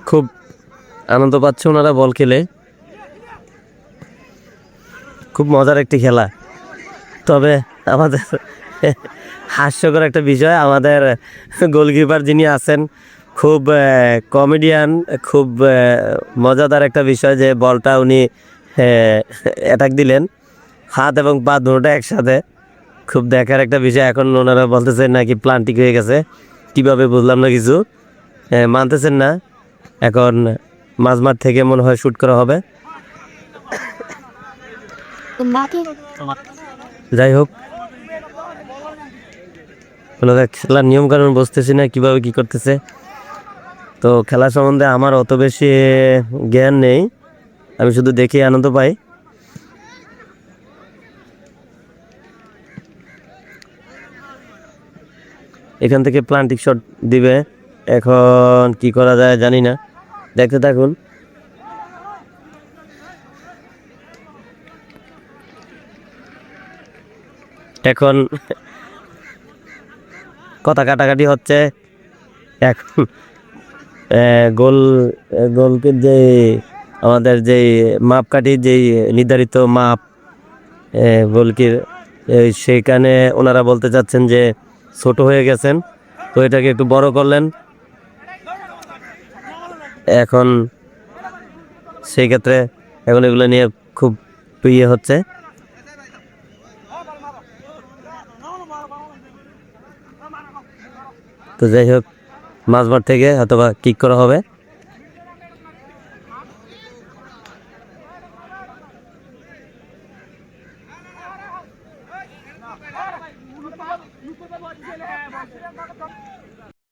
খুব আনন্দ পাচ্ছে ওনারা বল খেলে, খুব মজার একটি খেলা। তবে আমাদের হাস্যকর একটা বিষয়, আমাদের গোলকিপার যিনি আছেন খুব কমেডিয়ান, খুব মজাদার একটা বিষয় যে বলটা উনি অ্যাটাক দিলেন হাত এবং পা দুটোটা একসাথে, খুব দেখার একটা বিষয়। এখন ওনারা বলতেছেন নাকি প্লান্টিক হয়ে গেছে, কিভাবে বুঝলাম না কিছু, মানতেছেন না। এখন মাঝমাঠ থেকে মনে হয় শুট করা হবে। যাই হোক, খেলার নিয়ম কানুন বুঝতেছি না কিভাবে কি করতেছে। তো খেলা সম্বন্ধে আমার অত বেশি জ্ঞান নেই, আমি শুধু দেখে আনন্দ পাই। এখান থেকে প্লান্টিক শট দিবে, এখন কি করা যায় জানি না, দেখতে থাকুন। এখন কথা কাটাকাটি হচ্ছে। এখন গোল গোলকে যে আমাদের যেই মাপকাঠি, যেই নির্ধারিত মাপ গোলকির, সেইখানে ওনারা বলতে চাচ্ছেন যে ছোট হয়ে গেছেন, তো এটাকে একটু বড় করলেন। এখন সেই ক্ষেত্রে এখন এগুলো নিয়ে খুব ইয়ে হচ্ছে। তো যাই হোক, মাঝমাঠ থেকে অথবা কিক করা হবে।